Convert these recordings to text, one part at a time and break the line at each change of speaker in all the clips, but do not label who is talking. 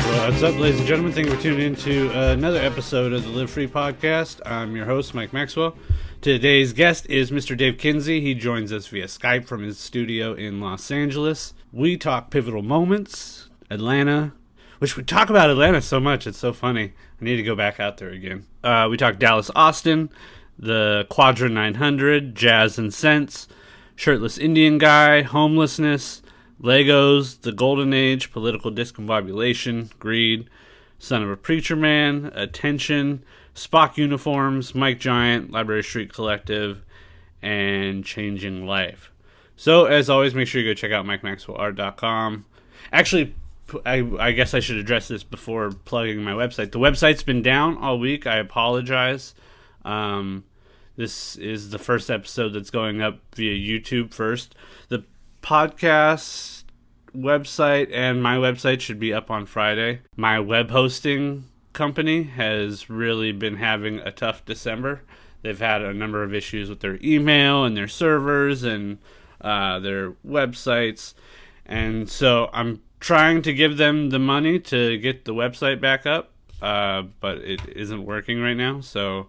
What's up, ladies and gentlemen? Thank you for tuning in to another episode of the Live Free Podcast. I'm your host, Mike Maxwell. Today's guest is Mr. Dave Kinsey. He joins us via Skype from his studio in Los Angeles. We talk pivotal moments, Atlanta, which we talk about Atlanta so much. It's so funny. I need to go back out there again. We talk Dallas, Austin, the Quadra 900, Jazz and Sense, Shirtless Indian Guy, Homelessness, Legos, The Golden Age, Political Discombobulation, Greed, Son of a Preacher Man, Attention, Spock Uniforms, Mike Giant, Library Street Collective, and Changing Life. So, as always, make sure you go check out MikeMaxwellArt.com. Actually, I guess I should address this before plugging my website. The website's been down all week. I apologize. This is the first episode that's going up via YouTube first. The podcast website and my website should be up on Friday. My web hosting company has really been having a tough December. They've had a number of issues with their email and their servers and their websites. And so I'm trying to give them the money to get the website back up, but it isn't working right now. So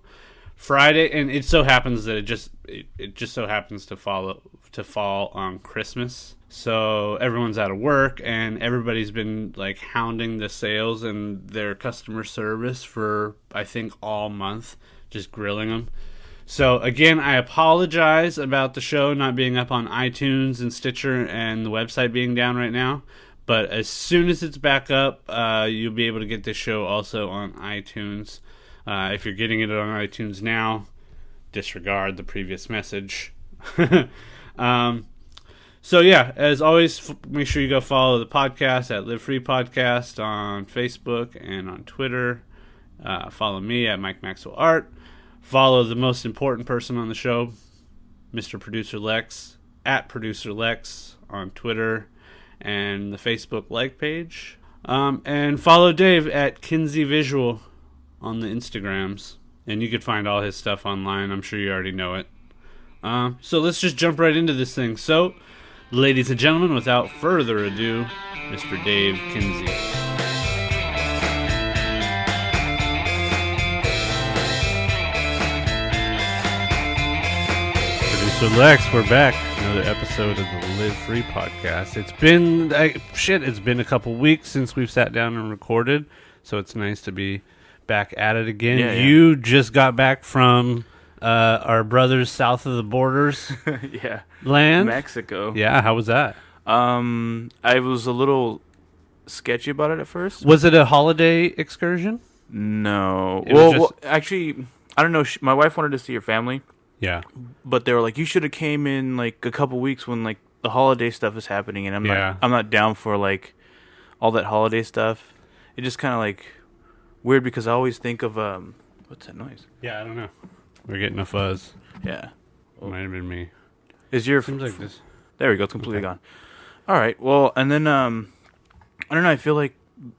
Friday, and it so happens that it just so happens to fall on Christmas. So everyone's out of work, and everybody's been like hounding the sales and their customer service for I think all month, just grilling them. So again, I apologize about the show not being up on iTunes and Stitcher and the website being down right now. But as soon as it's back up, you'll be able to get this show also on iTunes. If you're getting it on iTunes now, disregard the previous message. So yeah, as always, make sure you go follow the podcast at Live Free Podcast on Facebook and on Twitter. Follow me at Mike Maxwell Art. Follow the most important person on the show, Mr. Producer Lex, at Producer Lex on Twitter and the Facebook like page. And follow Dave at Kinsey Visual on the Instagrams. And you could find all his stuff online. I'm sure you already know it. So let's just jump right into this thing. So, ladies and gentlemen, without further ado, Mr. Dave Kinsey. Producer Lex, we're back. Another episode of the Live Free Podcast. It's been a couple weeks since we've sat down and recorded, so it's nice to be back at it again. Yeah. You just got back from our brothers south of the borders land.
Mexico.
Yeah, how was that?
I was a little sketchy about it at first.
Was it a holiday excursion?
No. Well, actually, I don't know. My wife wanted to see her family.
Yeah.
But they were like, you should have came in like a couple weeks when like the holiday stuff is happening, and I'm not down for like all that holiday stuff. It just kind of like weird because I always think of what's that noise?
Yeah, I don't know. We're getting a fuzz.
Yeah.
Might have been me.
Is your
seems like this?
There we go. It's completely gone. All right. Well, and then I don't know. I feel like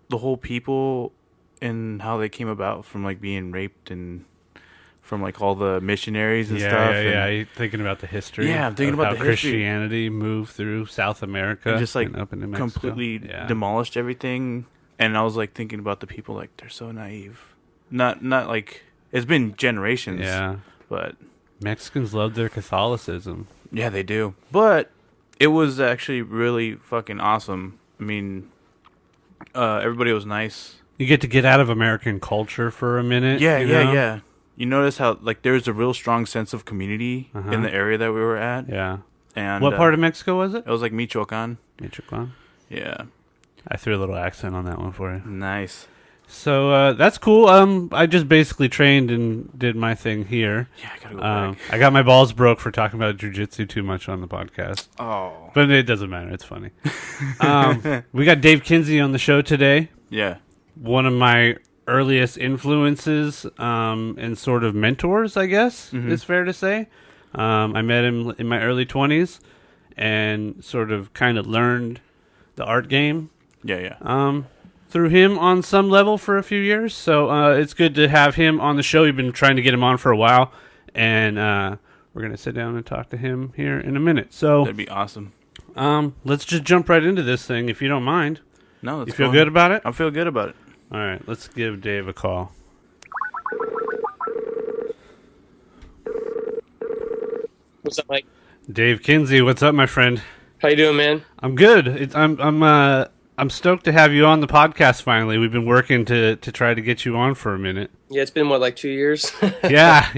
the whole people and how they came about from like being raped and from like all the missionaries and stuff.
Yeah. You're thinking about the history.
Yeah, I'm thinking about
how
the history.
Christianity moved through South America
and just like
and up into Mexico.
Completely demolished everything. And I was like thinking about the people like they're so naive. Not like it's been generations.
Yeah,
but
Mexicans love their Catholicism.
Yeah, they do. But it was actually really fucking awesome. I mean, everybody was nice.
You get to get out of American culture for a minute.
Yeah. You notice how like there's a real strong sense of community in the area that we were at.
Yeah.
And
what part of Mexico was it?
It was like Michoacan. Yeah.
I threw a little accent on that one for you.
Nice.
So that's cool. I just basically trained and did my thing here.
Yeah, I gotta go back.
I got my balls broke for talking about jiu-jitsu too much on the podcast.
Oh.
But it doesn't matter. It's funny. We got Dave Kinsey on the show today.
Yeah.
One of my earliest influences and sort of mentors, I guess, is fair to say. I met him in my early 20s and sort of kind of learned the art game.
Yeah.
Through him on some level for a few years. So it's good to have him on the show. We've been trying to get him on for a while. And we're going to sit down and talk to him here in a minute. So
that'd be awesome.
Let's just jump right into this thing, if you don't mind.
No, that's
you feel good about it?
I feel good about it.
All right, let's give Dave a call.
What's up, Mike?
Dave Kinsey, what's up, my friend?
How you doing, man?
I'm good. I'm stoked to have you on the podcast finally. We've been working to try to get you on for a minute.
Yeah, it's been like 2 years.
Yeah.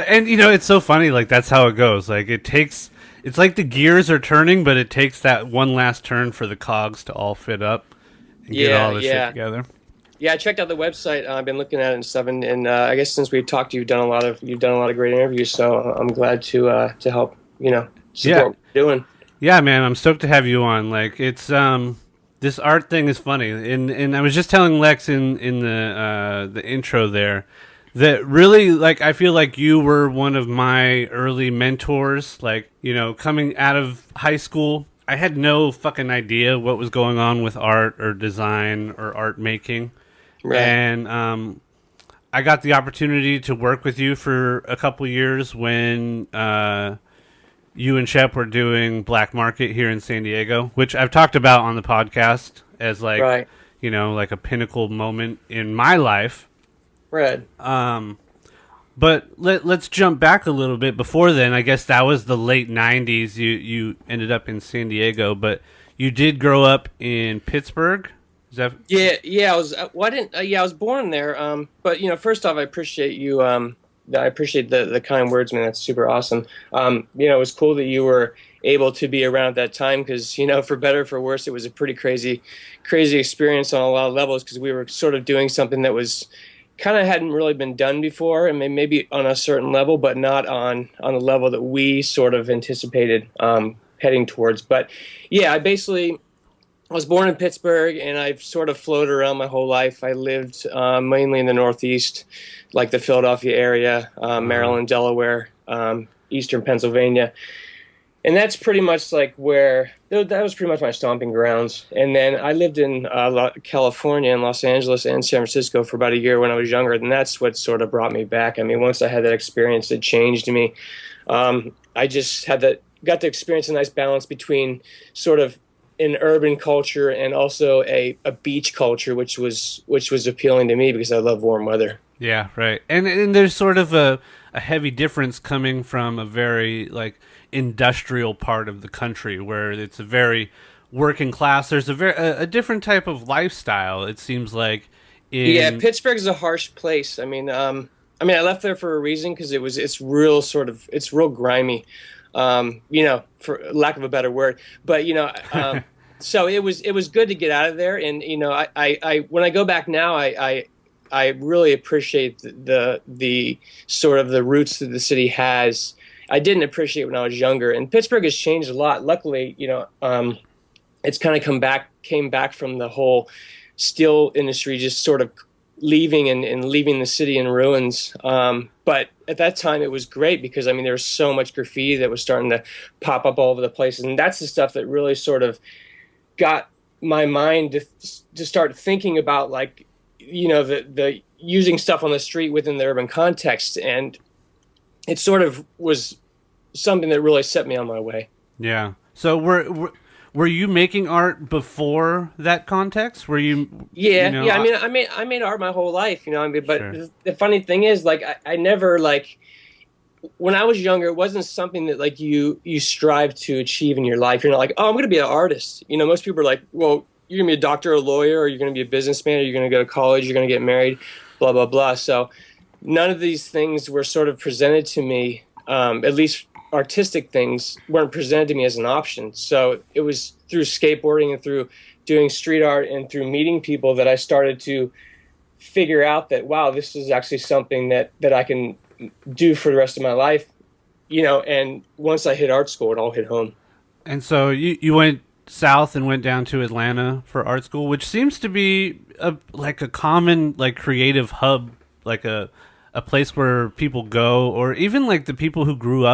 And it's so funny. Like that's how it goes. Like it's like the gears are turning, but it takes that one last turn for the cogs to all fit up and get all this shit together.
Yeah, I checked out the website. I've been looking at it and stuff, and I guess since we've talked, you've done a lot of great interviews. So I'm glad to help support what you're doing.
Yeah, man, I'm stoked to have you on. Like it's this art thing is funny, and I was just telling Lex in the intro there that really, like, I feel like you were one of my early mentors. Like, coming out of high school, I had no fucking idea what was going on with art or design or art making. Right. And I got the opportunity to work with you for a couple years when you and Shep were doing Black Market here in San Diego, which I've talked about on the podcast as like,
right.
Like a pinnacle moment in my life.
Right.
But let's jump back a little bit. Before then, I guess that was the late 90s. You ended up in San Diego, but you did grow up in Pittsburgh. Is that...
Yeah. I was born there. But first off, I appreciate you. I appreciate the kind words, man. That's super awesome. It was cool that you were able to be around at that time because, for better or for worse, it was a pretty crazy experience on a lot of levels because we were sort of doing something that was kind of hadn't really been done before, and maybe on a certain level, but not on a level that we sort of anticipated heading towards. But yeah, I was born in Pittsburgh, and I've sort of floated around my whole life. I lived mainly in the Northeast, like the Philadelphia area, Maryland, Delaware, Eastern Pennsylvania. And that's pretty much like that was pretty much my stomping grounds. And then I lived in California and Los Angeles and San Francisco for about a year when I was younger. And that's what sort of brought me back. I mean, once I had that experience, it changed me. I just got to experience a nice balance between sort of an urban culture and also a beach culture, which was appealing to me because I love warm weather.
Yeah, right. And there's sort of a heavy difference coming from a very like industrial part of the country where it's a very working class. There's a different type of lifestyle. It seems like.
Pittsburgh is a harsh place. I mean, I left there for a reason because it's real grimy. For lack of a better word, but so it was good to get out of there. And I when I go back now, I really appreciate the sort of the roots that the city has. I didn't appreciate when I was younger, and Pittsburgh has changed a lot. Luckily, it's kind of came back from the whole steel industry just sort of leaving and leaving the city in ruins. But at that time, it was great because, there was so much graffiti that was starting to pop up all over the place. And that's the stuff that really sort of got my mind to start thinking about, like, the using stuff on the street within the urban context. And it sort of was something that really set me on my way.
Yeah. So were you making art before that context? Were you?
Yeah. I made art my whole life, but sure. The funny thing is, like, I never, like, when I was younger, it wasn't something that, like, you strive to achieve in your life. You're not like, oh, I'm going to be an artist. Most people are like, well, you're going to be a doctor or a lawyer, or you're going to be a businessman, or you're going to go to college, you're going to get married, blah, blah, blah. So none of these things were sort of presented to me, at least artistic things weren't presented to me as an option. So it was through skateboarding and through doing street art and through meeting people that I started to figure out that, wow, this is actually something that I can do for the rest of my life, and once I hit art school, it all hit home. And
so you went south and went down to Atlanta for art school, which seems to be a common, like, creative hub, like a place where people go, or even like the people who grow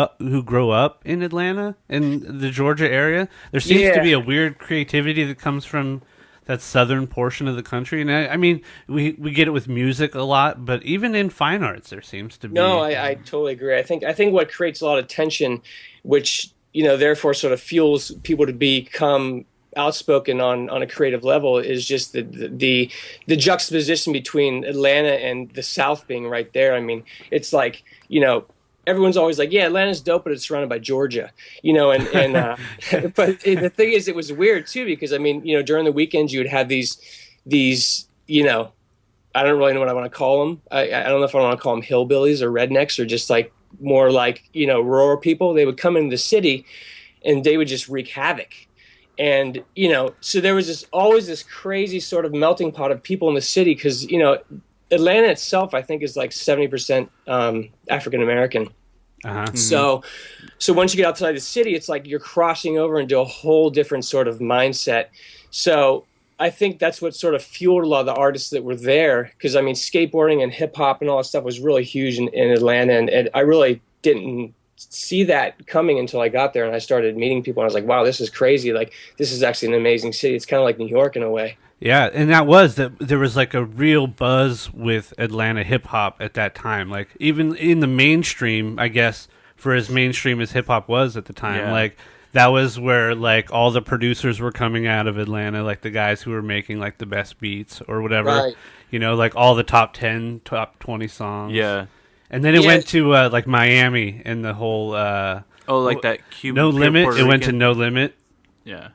up in Atlanta in the Georgia area. There seems to be a weird creativity that comes from that southern portion of the country. And I mean, we get it with music a lot, but even in fine arts, there seems to be. No,
I totally agree. I think what creates a lot of tension, which, therefore sort of fuels people to become outspoken on a creative level is just the juxtaposition between Atlanta and the South being right there. I mean, it's like, everyone's always like, yeah, Atlanta's dope, but it's surrounded by Georgia, and but the thing is, it was weird too, because I mean, during the weekends you would have these, I don't really know what I want to call them. I don't know if I want to call them hillbillies or rednecks or just like more like, rural people. They would come into the city and they would just wreak havoc. And, so there was always this crazy sort of melting pot of people in the city because, Atlanta itself, I think, is like 70% African American. Uh-huh. Mm-hmm. So once you get outside the city, it's like you're crossing over into a whole different sort of mindset. So I think that's what sort of fueled a lot of the artists that were there. Because, I mean, skateboarding and hip hop and all that stuff was really huge in Atlanta. And I really didn't see that coming until I got there and I started meeting people. And I was like, wow, this is crazy. Like, this is actually an amazing city. It's kind of like New York in a way.
Yeah, and there was like a real buzz with Atlanta hip hop at that time. Like, even in the mainstream, I guess, for as mainstream as hip hop was at the time, like, that was where like all the producers were coming out of Atlanta, like the guys who were making like the best beats or whatever, right. Like all the top 10, top 20 songs.
Yeah.
And then it went to like Miami and the whole
like that Cuban
No Limit. It went to No Limit.
Yeah.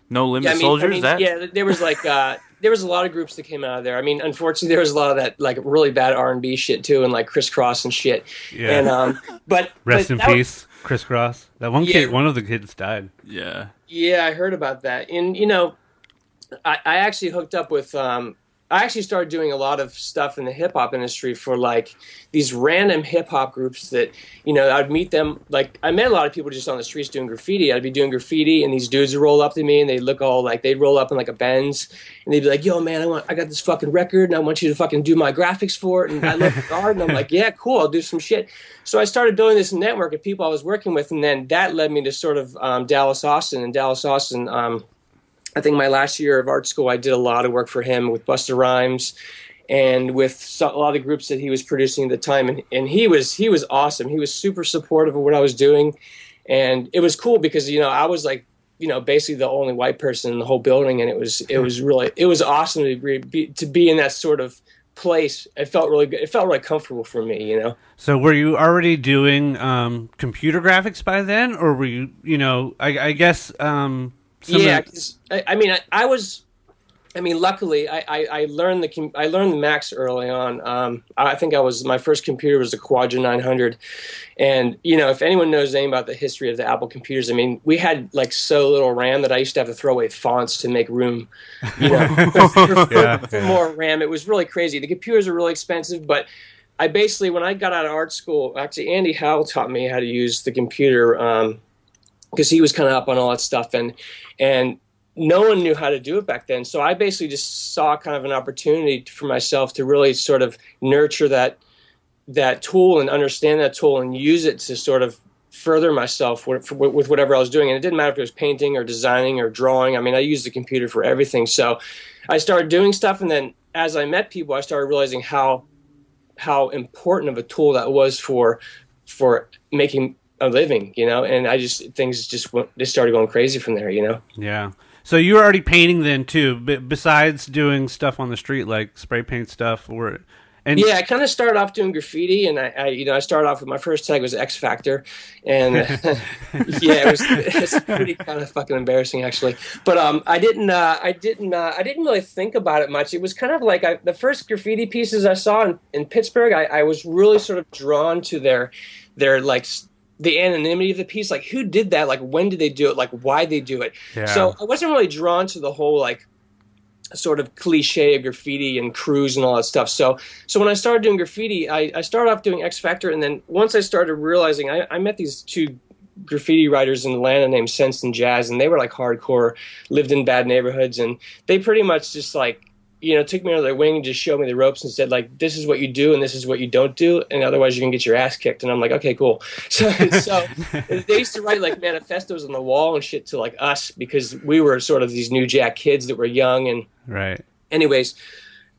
No Limit Soldiers.
There was like there was a lot of groups that came out of there. I mean, unfortunately, there was a lot of that like really bad R&B shit too, and like Criss Cross and shit. Yeah. And but
rest in peace, Criss Cross. That one kid, one of the kids died.
Yeah.
Yeah, I heard about that. And I actually hooked up with. I actually started doing a lot of stuff in the hip hop industry for like these random hip hop groups that, I'd meet them. Like I met a lot of people just on the streets doing graffiti. I'd be doing graffiti and these dudes would roll up to me and they'd look all like, they'd roll up in like a Benz and they'd be like, yo man, I got this fucking record and I want you to fucking do my graphics for it. And I love the art. And I'm like, yeah, cool. I'll do some shit. So I started building this network of people I was working with. And then that led me to sort of Dallas Austin. And Dallas Austin, I think my last year of art school, I did a lot of work for him with Busta Rhymes and with a lot of groups that he was producing at the time. And he was awesome. He was super supportive of what I was doing. And it was cool because, I was like, basically the only white person in the whole building. And it was awesome to be in that sort of place. It felt really good. It felt really comfortable for me,
So were you already doing computer graphics by then? Or were you, I guess...
Yeah, because luckily I learned the Macs early on. I think my first computer was a Quadra 900, and if anyone knows anything about the history of the Apple computers, I mean we had like so little RAM that I used to have to throw away fonts to make room, for more RAM. It was really crazy. The computers were really expensive, but I basically when I got out of art school, actually Andy Howell taught me how to use the computer. Because he was kind of up on all that stuff, and no one knew how to do it back then. So I basically just saw kind of an opportunity for myself to really sort of nurture that tool and understand that tool and use it to sort of further myself with whatever I was doing. And it didn't matter if it was painting or designing or drawing. I mean, I used the computer for everything. So I started doing stuff, and then as I met people, I started realizing how important of a tool that was for making a living, and things started going crazy from there,
Yeah. So you were already painting then too, besides doing stuff on the street like spray paint stuff,
I kind of started off doing graffiti, and I started off with my first tag was X Factor, and it's pretty kind of fucking embarrassing actually. But I didn't really think about it much. It was kind of like the first graffiti pieces I saw in Pittsburgh. I was really sort of drawn to their like the anonymity of the piece, like who did that, like when did they do it, like why they do it. So I wasn't really drawn to the whole like sort of cliche of graffiti and crews and all that stuff. So when I started doing graffiti, I started off doing X Factor, and then once I started realizing, I met these two graffiti writers in Atlanta named Sense and Jazz, and they were like hardcore, lived in bad neighborhoods, and they pretty much just like took me under their wing and just showed me the ropes and said, like, this is what you do and this is what you don't do, and otherwise you're going to get your ass kicked. And I'm like, okay, cool. So they used to write, like, manifestos on the wall and shit to, like, us because we were sort of these new jack kids that were young. And
right.
Anyways,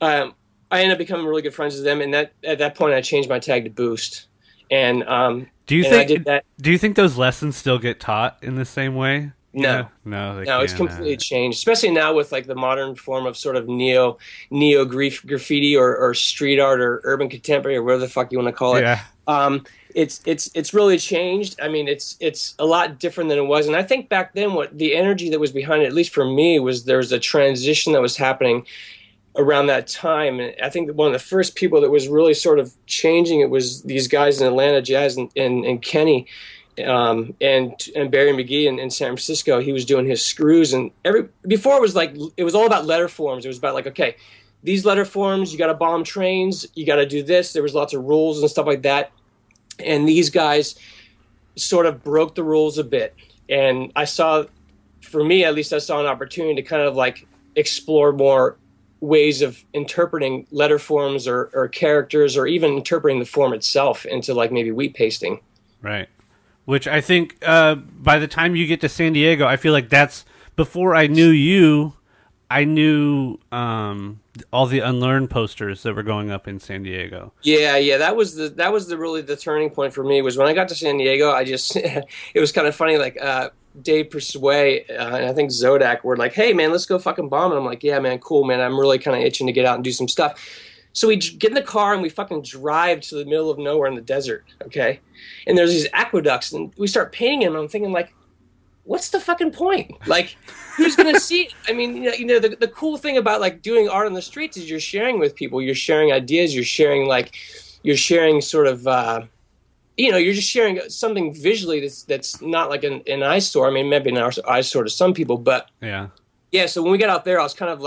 I ended up becoming really good friends with them, and at that point I changed my tag to Boost. And
do you think those lessons still get taught in the same way?
No, no, it's completely changed, especially now with like the modern form of sort of neo graffiti or street art or urban contemporary or whatever the fuck you want to call it.
Yeah.
It's really changed. I mean, it's a lot different than it was. And I think back then, what the energy that was behind it, at least for me, was there was a transition that was happening around that time. And I think that one of the first people that was really sort of changing it was these guys in Atlanta, Jazz and Kenny. And Barry McGee in San Francisco. He was doing his screws, and before it was all about letter forms. It was about like, okay, these letter forms, you got to bomb trains, you got to do this. There was lots of rules and stuff like that, and these guys sort of broke the rules a bit. And I saw, for me at least, I saw an opportunity to kind of like explore more ways of interpreting letter forms or characters, or even interpreting the form itself into like maybe wheat pasting.
Right. Which I think by the time you get to San Diego, I feel like that's before I knew you. I knew all the Unlearn posters that were going up in San Diego.
Yeah, that was really the turning point for me. Was when I got to San Diego. I just it was kind of funny. Like Dave Persuay and I think Zodak were like, "Hey man, let's go fucking bomb." And I'm like, "Yeah man, cool man. I'm really kind of itching to get out and do some stuff." So we get in the car and we fucking drive to the middle of nowhere in the desert, okay? And there's these aqueducts, and we start painting them. And I'm thinking, like, what's the fucking point? Like, who's gonna see it? I mean, the cool thing about like doing art on the streets is you're sharing with people. You're sharing ideas. You're sharing sort of, you're just sharing something visually that's not like an eyesore. I mean, maybe an eyesore to some people, but yeah. So when we got out there, I was kind of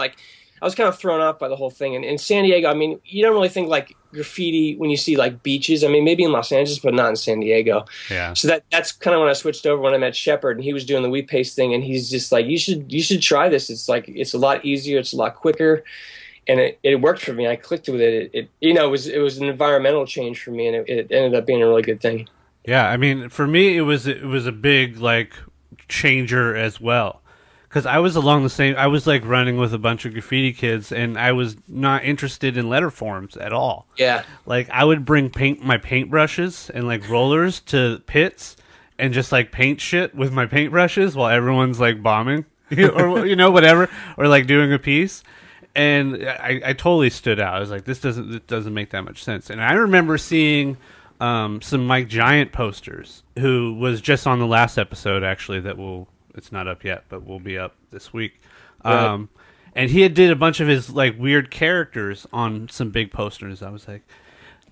thrown off by the whole thing. And in San Diego, I mean, you don't really think like graffiti when you see like beaches. I mean, maybe in Los Angeles, but not in San Diego. Yeah. So that's kind of when I switched over when I met Shepard, and he was doing the wheat paste thing, and he's just like, you should try this. It's like, it's a lot easier. It's a lot quicker. And it worked for me. I clicked with it. It was an environmental change for me, and it ended up being a really good thing.
Yeah. I mean, for me, it was a big like changer as well. Because I was along the same, I was like running with a bunch of graffiti kids, and I was not interested in letter forms at all.
Yeah.
Like I would bring my paintbrushes and like rollers to pits and just like paint shit with my paintbrushes while everyone's like bombing or, whatever, or like doing a piece. And I totally stood out. I was like, this doesn't make that much sense. And I remember seeing some Mike Giant posters, who was just on the last episode, actually, it's not up yet, but will be up this week. Right. And he did a bunch of his like weird characters on some big posters. I was like,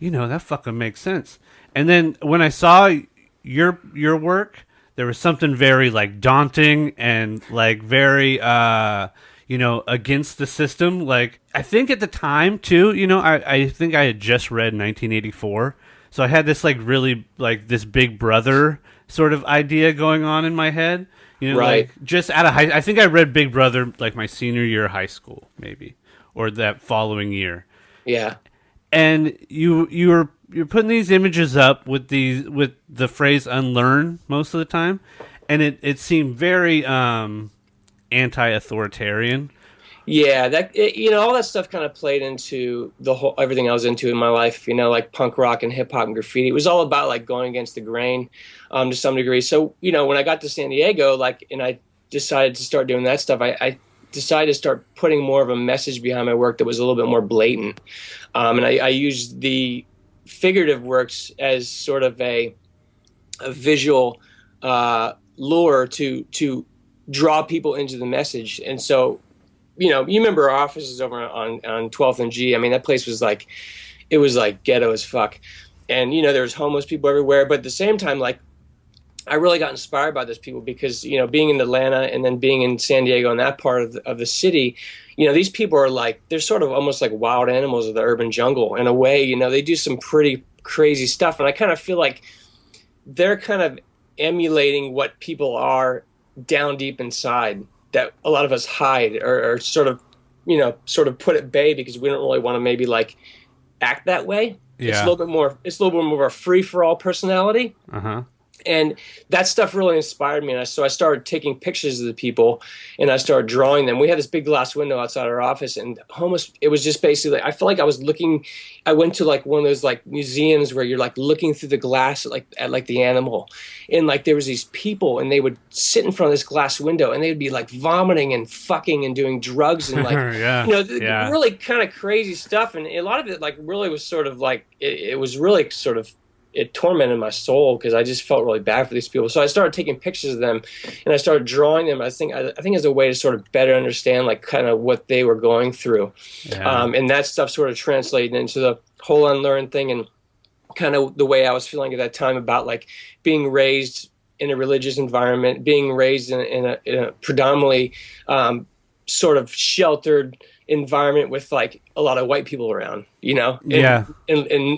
that fucking makes sense. And then when I saw your work, there was something very like daunting and like very against the system. Like I think at the time too, I think I had just read 1984, so I had this like really like this Big Brother sort of idea going on in my head.
Right.
Like just out of I think I read Big Brother like my senior year of high school, maybe, or that following year.
Yeah.
And you're putting these images up with the phrase "unlearn" most of the time, and it seemed very anti-authoritarian.
Yeah, all that stuff kind of played into everything I was into in my life, like punk rock and hip hop and graffiti. It was all about like going against the grain, to some degree. So, when I got to San Diego, and I decided to start doing that stuff, I decided to start putting more of a message behind my work that was a little bit more blatant. And I used the figurative works as sort of a visual lure to draw people into the message. And so, you remember our offices over on 12th and G. I mean, that place was like, it was like ghetto as fuck. And, there was homeless people everywhere. But at the same time, like, I really got inspired by those people because, being in Atlanta and then being in San Diego and that part of the city, these people are like, they're sort of almost like wild animals of the urban jungle. In a way, they do some pretty crazy stuff. And I kind of feel like they're kind of emulating what people are down deep inside, that a lot of us hide or sort of put at bay because we don't really want to maybe like act that way. Yeah. It's a little bit more of a free for all personality.
Uh-huh.
And that stuff really inspired me. So I started taking pictures of the people and I started drawing them. We had this big glass window outside our office, and it was just basically, I felt like I went to like one of those like museums where you're like looking through the glass at the animal. And like there was these people, and they would sit in front of this glass window, and they would be like vomiting and fucking and doing drugs and like, really kind of crazy stuff. And a lot of it like really was sort of like, it was really sort of, it tormented my soul because I just felt really bad for these people. So I started taking pictures of them and I started drawing them. I think as a way to sort of better understand like kind of what they were going through. Yeah. And that stuff sort of translated into the whole unlearned thing and kind of the way I was feeling at that time about like being raised in a religious environment, being raised in a predominantly sort of sheltered environment with like a lot of white people around, and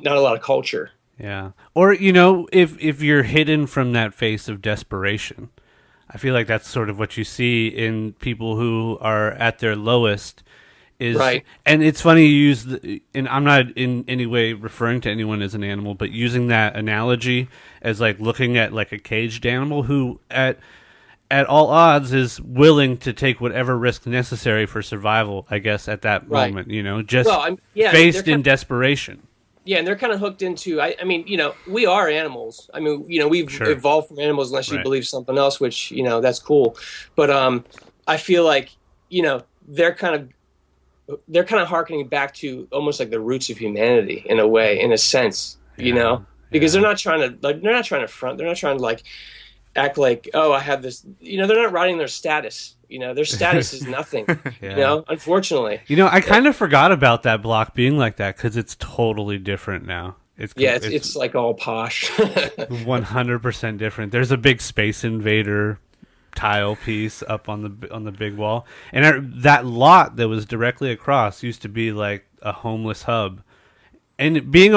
not a lot of culture.
Yeah. Or, if you're hidden from that face of desperation, I feel like that's sort of what you see in people who are at their lowest. Right. And it's funny you use, and I'm not in any way referring to anyone as an animal, but using that analogy as like looking at like a caged animal who at all odds is willing to take whatever risk necessary for survival, I guess, at that moment, faced in desperation.
Yeah, and they're kind of hooked into, I mean, we are animals. I mean, we've evolved from animals unless you believe something else, which, that's cool. But I feel like, they're kind of harkening back to almost like the roots of humanity in a way, in a sense, because they're not trying to front. They're not trying to like act like, oh, I have this, they're not riding their status. Their status is nothing, unfortunately.
I kind of forgot about that block being like that because it's totally different now.
It's like all posh.
100% different. There's a big Space Invader tile piece up on the big wall. And that lot that was directly across used to be like a homeless hub. And being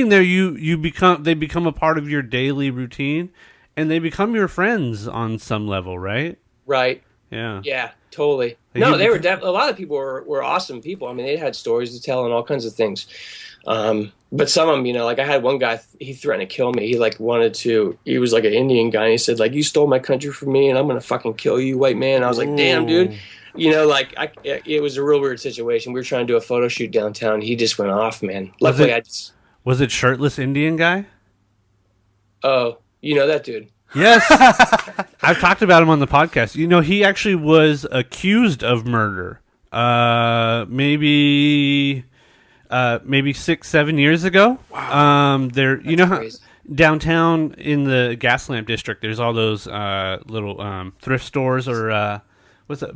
there, they become a part of your daily routine, and they become your friends on some level, right?
Right.
Yeah.
Yeah, totally. No, they were a lot of people were awesome people. I mean, they had stories to tell and all kinds of things. But some of them, like I had one guy, he threatened to kill me. He he was like an Indian guy. And he said like, you stole my country from me and I'm going to fucking kill you, white man. And I was like, damn, dude. It was a real weird situation. We were trying to do a photo shoot downtown. He just went off, man. Luckily,
was it Shirtless Indian guy?
Oh, that dude.
Yes. I've talked about him on the podcast. He actually was accused of murder. Maybe 6-7 years ago.
Wow.
How downtown in the Gaslamp district, there's all those little thrift stores or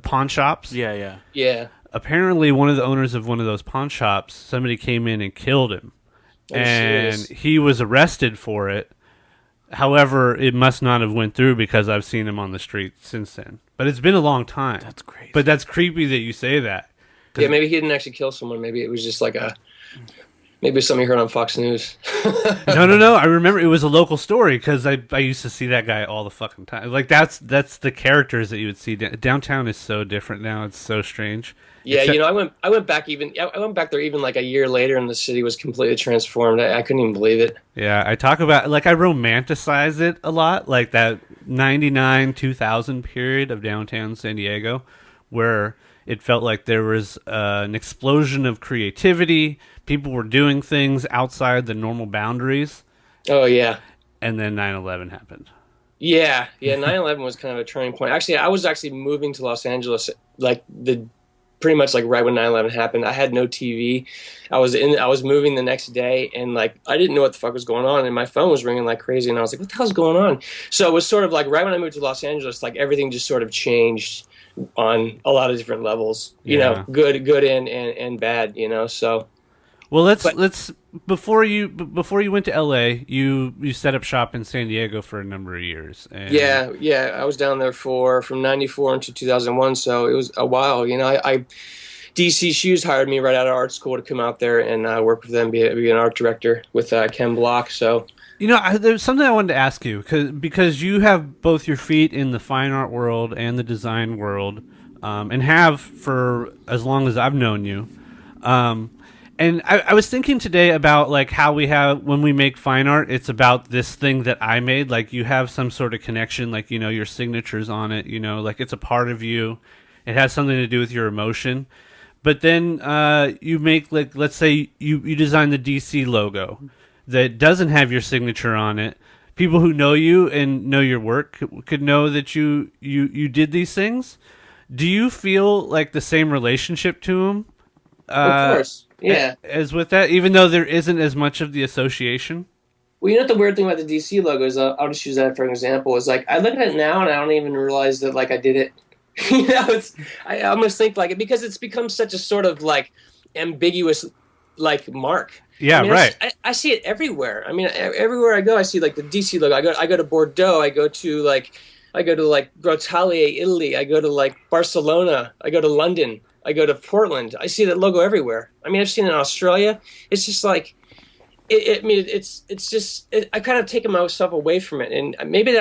pawn shops.
Yeah.
Apparently, one of the owners of one of those pawn shops, somebody came in and killed him, he was arrested for it. However, it must not have went through because I've seen him on the street since then. But it's been a long time.
That's crazy.
But that's creepy that you say that.
Yeah, maybe he didn't actually kill someone. Maybe it was just like maybe something you heard on Fox News.
No. I remember it was a local story because I used to see that guy all the fucking time. Like that's the characters that you would see. Downtown is so different now. It's so strange.
Yeah, I went back there even like a year later, and the city was completely transformed. I couldn't even believe it.
Yeah, I talk about I romanticize it a lot, like that 99-2000 period of downtown San Diego, where it felt like there was an explosion of creativity. People were doing things outside the normal boundaries.
Oh yeah.
And then 9/11 happened.
Yeah. 9/11 was kind of a turning point. Actually, I was moving to Los Angeles pretty much like right when 9/11 happened. I had no TV. I was moving the next day, and like I didn't know what the fuck was going on, and my phone was ringing like crazy, and I was like, what the hell's going on? So it was sort of like right when I moved to Los Angeles, like everything just sort of changed on a lot of different levels, good and bad, so.
Well, let's before you went to LA, you set up shop in San Diego for a number of years. And
yeah, I was down there from 94 into 2001, so it was a while. DC Shoes hired me right out of art school to come out there and work with them, be an art director with Ken Block. So
there's something I wanted to ask you because you have both your feet in the fine art world and the design world, and have for as long as I've known you. And I was thinking today about like how we have when we make fine art, it's about this thing that I made. Like you have some sort of connection, like your signature's on it. Like it's a part of you. It has something to do with your emotion. But then you make like let's say you design the DC logo that doesn't have your signature on it. People who know you and know your work could know that you did these things. Do you feel like the same relationship to them?
Of course. Yeah.
As with that, even though there isn't as much of the association?
Well, you know what the weird thing about the DC logo is, I'll just use that for an example, is like, I look at it now and I don't even realize that like I did it. I almost think like it because it's become such a sort of like ambiguous like mark.
Yeah, right.
I see it everywhere. I mean, everywhere I go, I see like the DC logo. I go to Bordeaux. I go to Grottaglie, Italy. I go to like Barcelona. I go to London. I go to Portland. I see that logo everywhere. I mean, I've seen it in Australia. It's just like, I kind of taken myself away from it. And maybe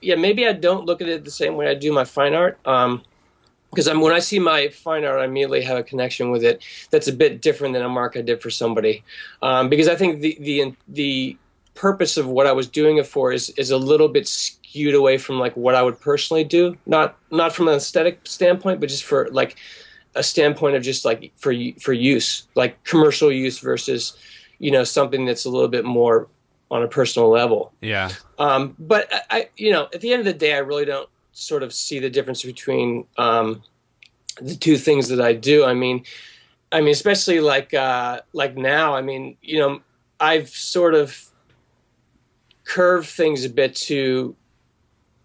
maybe I don't look at it the same way I do my fine art. Because when I see my fine art, I immediately have a connection with it that's a bit different than a mark I did for somebody. Because I think the purpose of what I was doing it for is a little bit skewed away from like what I would personally do. Not from an aesthetic standpoint, but just for like a standpoint of just like for use, like commercial use versus, something that's a little bit more on a personal level.
Yeah.
But I at the end of the day, I really don't sort of see the difference between the two things that I do. I mean, especially like now, I've sort of curved things a bit to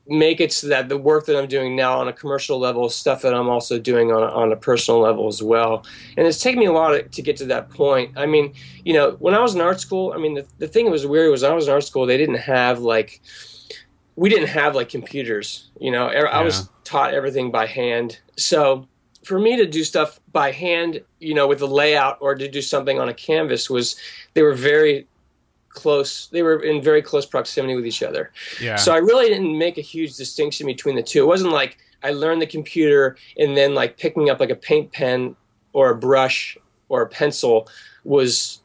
make it so that the work that I'm doing now on a commercial level is stuff that I'm also doing on a personal level as well. And it's taken me a while to get to that point. I mean, when I was in art school, the thing that was weird was when I was in art school, we didn't have computers, I was taught everything by hand. So for me to do stuff by hand, with a layout or to do something on a canvas they were very close. They were in very close proximity with each other. Yeah. So I really didn't make a huge distinction between the two. It wasn't like I learned the computer and then like picking up like a paint pen or a brush or a pencil was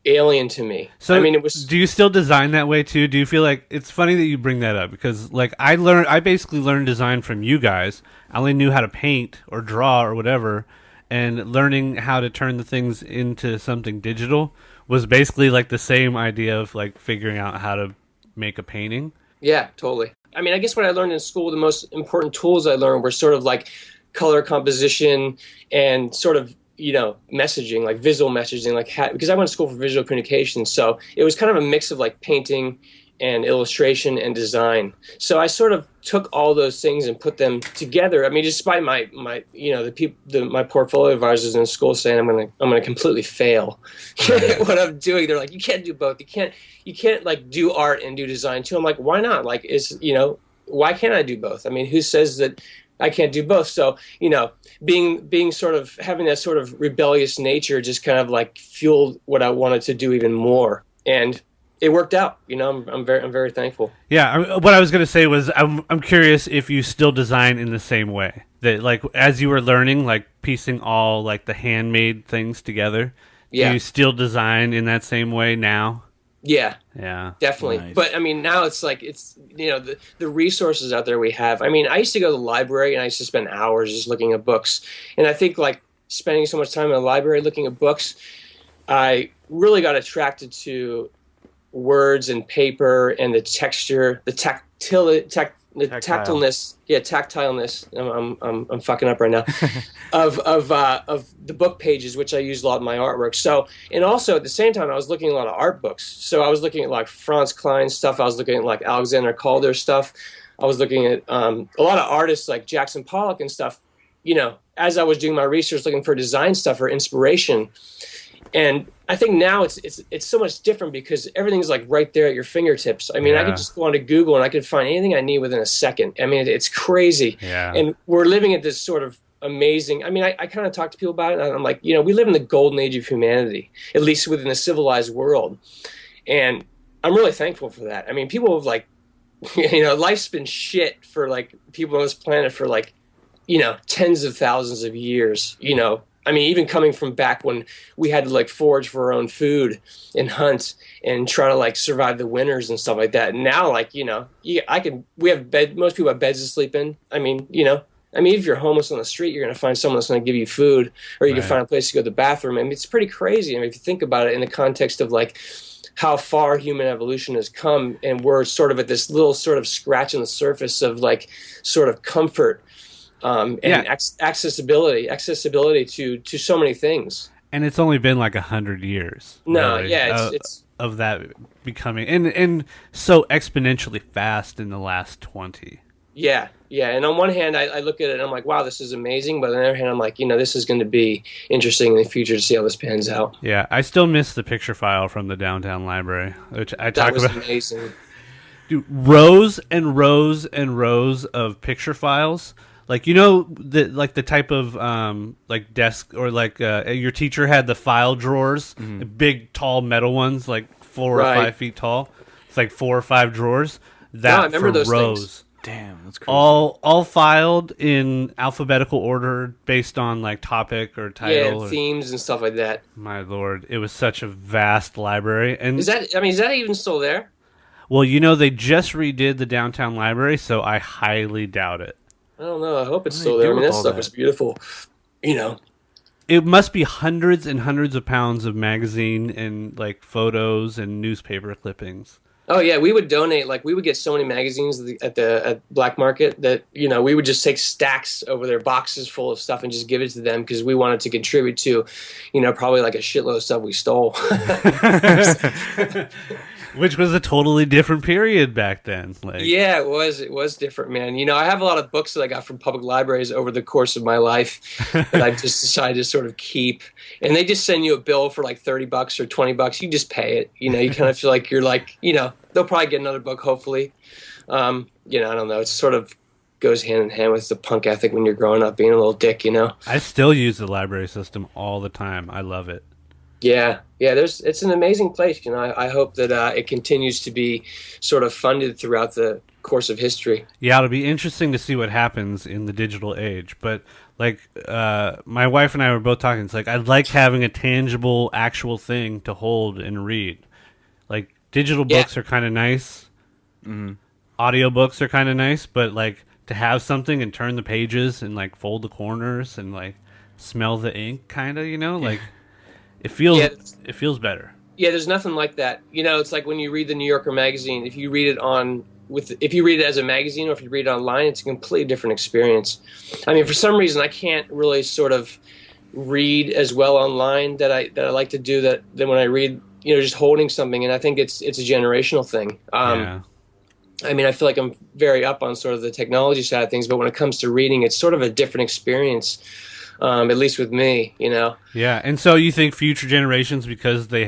alien to me.
So it was. Do you still design that way too? Do you feel like it's funny that you bring that up because like I basically learned design from you guys. I only knew how to paint or draw or whatever, and learning how to turn the things into something digital was basically like the same idea of like figuring out how to make a painting.
Yeah, totally. I guess what I learned in school, the most important tools I learned were sort of like color composition and sort of, messaging, like visual messaging, because I went to school for visual communication. So it was kind of a mix of like painting and illustration and design. So I sort of took all those things and put them together. Despite my my portfolio advisors in school saying I'm gonna completely fail what I'm doing. They're like, you can't do both. You can't like do art and do design too. I'm like, why not? Like, why can't I do both? Who says that I can't do both? So, being sort of having that sort of rebellious nature just kind of like fueled what I wanted to do even more. And it worked out. I'm very thankful.
Yeah, what I was going to say was I'm curious if you still design in the same way. That like as you were learning, like piecing all like the handmade things together. Yeah. Do you still design in that same way now?
Yeah.
Yeah.
Definitely.
Nice.
But now it's like the resources out there we have. I used to go to the library and I used to spend hours just looking at books. And I think like spending so much time in the library looking at books, I really got attracted to words and paper and the texture, the tactileness. Yeah, tactileness. I'm fucking up right now. of the book pages, which I use a lot in my artwork. So, and also at the same time, I was looking at a lot of art books. So I was looking at like Franz Klein stuff. I was looking at like Alexander Calder stuff. I was looking at a lot of artists like Jackson Pollock and stuff. As I was doing my research, looking for design stuff or inspiration. And I think now it's so much different because everything's like right there at your fingertips. I could just go onto Google and I could find anything I need within a second. It's crazy.
Yeah.
And we're living at this sort of amazing. I kind of talk to people about it and I'm like, we live in the golden age of humanity, at least within a civilized world. And I'm really thankful for that. People have like, life's been shit for like people on this planet for like, tens of thousands of years, I mean, even coming from back when we had to like forage for our own food and hunt and try to like survive the winters and stuff like that. And now, like, you know, we have most people have beds to sleep in. I mean, you know, if you're homeless on the street, you're going to find someone that's going to give you food, or you can find a place to go to the bathroom. I mean, it's pretty crazy. I mean, if you think about it in the context of like how far human evolution has come, and we're sort of at this little sort of scratch on the surface of like sort of comfort. And accessibility to so many things.
And it's only been like 100 years.
No,
really,
yeah, it's
of that becoming and so exponentially fast in the last 20.
Yeah. And on one hand, I look at it and I'm like, wow, this is amazing. But on the other hand, I'm like, you know, this is going to be interesting in the future to see how this pans out.
Yeah, I still miss the picture file from the downtown library, which I talk about.
That was amazing.
Dude, rows and rows and rows of picture files. Like, you know, the type of like desk, or like your teacher had the file drawers, the big tall metal ones, like 4 or 5 feet tall. It's like 4 or 5 drawers. That
I remember those
rows.
Things.
Damn, that's crazy.
All filed in alphabetical order based on like topic or title,
and themes and stuff like that.
My lord, it was such a vast library. And
is that even still there?
Well, you know, they just redid the downtown library, so I highly doubt it.
I don't know. I hope it's still there. I mean, that stuff is beautiful. You know,
it must be hundreds and hundreds of pounds of magazine and like photos and newspaper clippings.
Oh yeah, we would donate. Like, we would get so many magazines at Black Market that, you know, we would just take stacks over their boxes full of stuff and just give it to them because we wanted to contribute to, you know, probably like a shitload of stuff we stole.
Which was a totally different period back then. Like,
yeah, it was. It was different, man. You know, I have a lot of books that I got from public libraries over the course of my life that I just decided to sort of keep. And they just send you a bill for like $30 or $20. You just pay it. You know, you kind of feel like you're like, you know, they'll probably get another book, hopefully. You know, I don't know. It sort of goes hand in hand with the punk ethic when you're growing up, being a little dick, you know.
I still use the library system all the time. I love it.
Yeah. It's an amazing place. You know, I hope that it continues to be sort of funded throughout the course of history.
Yeah, it'll be interesting to see what happens in the digital age. But like, my wife and I were both talking. It's like, I'd like having a tangible, actual thing to hold and read. Like, digital books are kind of nice. Mm-hmm. Audiobooks are kind of nice, but like to have something and turn the pages and like fold the corners and like smell the ink, kind of, you know, like. It feels better.
Yeah, there's nothing like that. You know, it's like when you read the New Yorker magazine. If you read it as a magazine, or if you read it online, it's a completely different experience. I mean, for some reason, I can't really sort of read as well online that I like to do than when I read. You know, just holding something, and I think it's a generational thing. I mean, I feel like I'm very up on sort of the technology side of things, but when it comes to reading, it's sort of a different experience. At least with me, you know.
Yeah, and so you think future generations, because they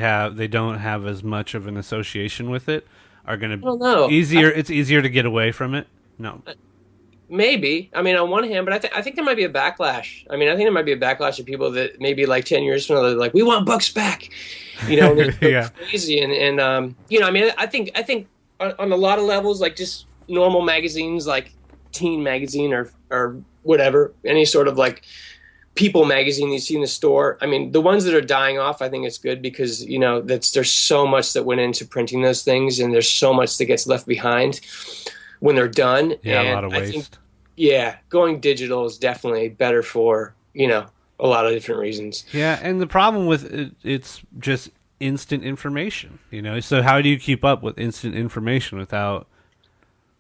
don't have as much of an association with it, are going to easier. It's easier to get away from it. No,
maybe. I mean, on one hand, but I think there might be a backlash. I mean, I think there might be a backlash of people that maybe like 10 years from now, they're like, we want books back. You know, they're crazy, and you know, I mean, I think on a lot of levels, like just normal magazines, like teen magazine or whatever, any sort of like People magazine you see in the store. I mean, the ones that are dying off, I think it's good because, you know, there's so much that went into printing those things, and there's so much that gets left behind when they're done.
Yeah,
and
a lot of waste.
Going digital is definitely better for, you know, a lot of different reasons.
Yeah, and the problem with it's just instant information, you know. So how do you keep up with instant information without,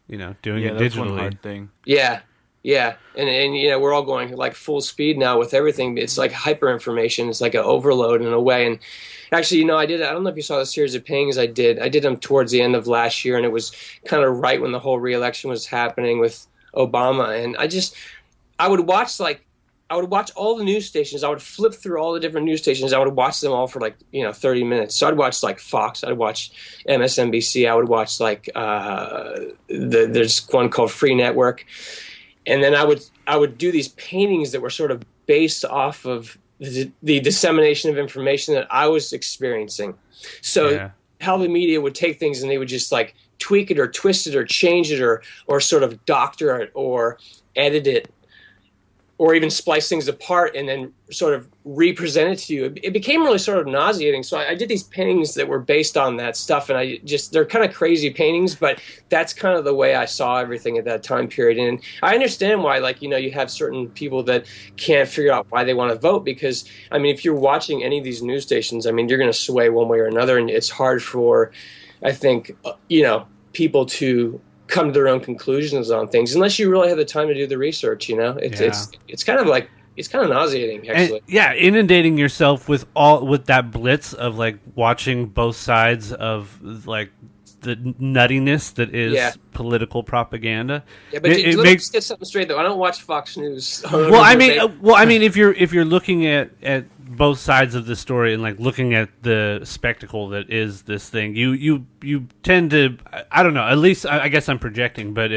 you know, doing it digitally?
That's one hard thing.
Yeah, and you know, we're all going like full speed now with everything. It's like hyper information. It's like an overload in a way. And actually, you know, I don't know if you saw the series of paintings I did them towards the end of last year, and it was kind of right when the whole re-election was happening with Obama. And I would watch all the news stations. I would flip through all the different news stations. I would watch them all for like, you know, 30 minutes. So I'd watch like Fox. I'd watch MSNBC. I would watch like there's one called Free Network. And then I would do these paintings that were sort of based off of the dissemination of information that I was experiencing. So how the media would take things and they would just like tweak it or twist it or change it or sort of doctor it or edit it or even splice things apart and then sort of represent it to you. It became really sort of nauseating. So I did these paintings that were based on that stuff, and they're kind of crazy paintings, but that's kind of the way I saw everything at that time period. And I understand why, like, you know, you have certain people that can't figure out why they want to vote, because, I mean, if you're watching any of these news stations, I mean, you're going to sway one way or another, and it's hard for, I think, you know, people to come to their own conclusions on things unless you really have the time to do the research. You know, it's kind of like, it's kind of nauseating, actually.
And, inundating yourself with that blitz of like watching both sides of like the nuttiness that is political propaganda.
Yeah, but let's get something straight though. I don't watch Fox News.
I mean, if you're looking at both sides of the story and like looking at the spectacle that is this thing, you tend to, I don't know, at least I guess I'm projecting, but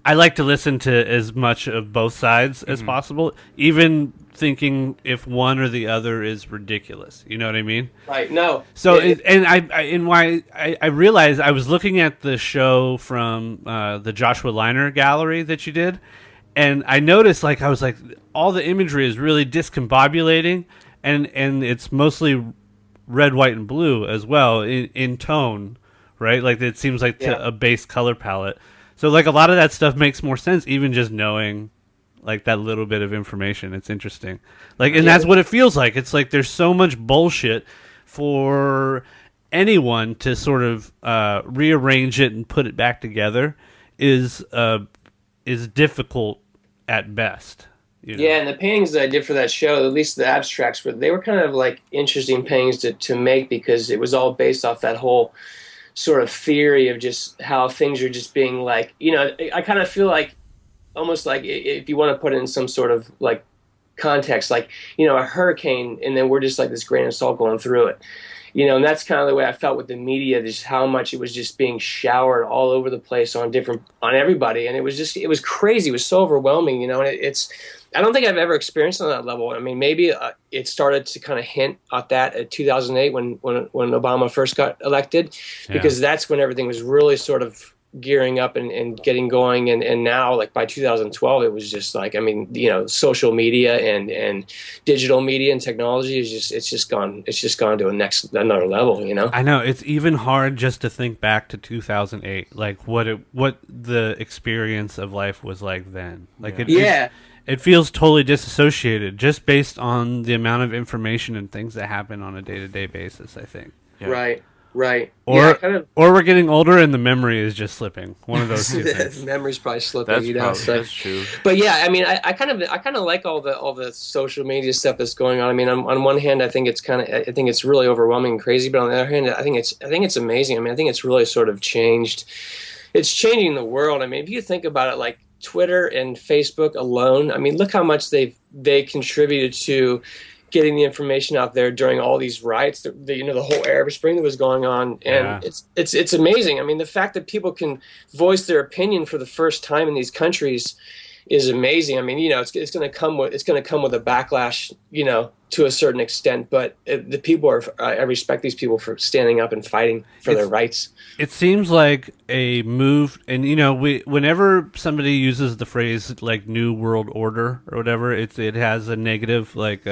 I like to listen to as much of both sides as possible, even thinking if one or the other is ridiculous. You know what I mean?
Right. No.
So I realized I was looking at the show from the Joshua Liner gallery that you did, and I noticed, like, I was like, all the imagery is really discombobulating, and it's mostly red, white, and blue as well in tone, right? Like, it seems like a base color palette. So, like, a lot of that stuff makes more sense, even just knowing, like, that little bit of information. It's interesting. Like, and that's what it feels like. It's like there's so much bullshit for anyone to sort of rearrange it and put it back together is difficult at best. You know?
Yeah, and the paintings that I did for that show, at least the abstracts, they were kind of like interesting paintings to make, because it was all based off that whole sort of theory of just how things are just being like, you know, I kind of feel like almost like, if you want to put it in some sort of like context, like, you know, a hurricane, and then we're just like this grain of salt going through it. You know, and that's kind of the way I felt with the media, just how much it was just being showered all over the place on everybody. And it was crazy. It was so overwhelming, you know, and I don't think I've ever experienced on that level. I mean, maybe it started to kind of hint at that at 2008 when Obama first got elected, because that's when everything was really sort of gearing up and getting going. And now, like, by 2012, it was just like, I mean, you know, social media and digital media and technology it's just gone to another level, you know?
I know, it's even hard just to think back to 2008, like what the experience of life was like then. Like, it feels totally disassociated just based on the amount of information and things that happen on a day-to-day basis, I think.
Yeah. Right.
Or we're getting older and the memory is just slipping. One of those two things.
The memory's probably slipping.
That's true.
But yeah, I mean, I kind of like all the social media stuff that's going on. I mean, on one hand, I think it's really overwhelming and crazy, but on the other hand, I think it's amazing. I mean, I think it's really sort of changed. It's changing the world. I mean, if you think about it, like Twitter and Facebook alone, I mean, look how much they contributed to getting the information out there during all these riots, the whole Arab Spring that was going on, and it's amazing. I mean, the fact that people can voice their opinion for the first time in these countries is amazing. I mean, you know, it's going to come with a backlash, you know, to a certain extent, but the people I respect these people for standing up and fighting for their rights.
It seems like a move, and you know, whenever somebody uses the phrase like "New World Order" or whatever, it has a negative like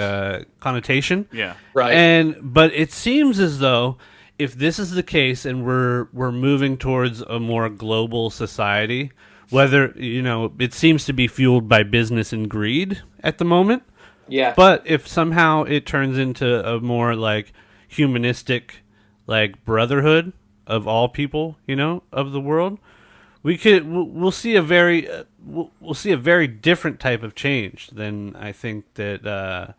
connotation.
Yeah,
right.
But it seems as though if this is the case, and we're moving towards a more global society, whether, you know, it seems to be fueled by business and greed at the moment.
Yeah.
But if somehow it turns into a more like humanistic, like brotherhood of all people, you know, of the world, we'll see a very different type of change than I think that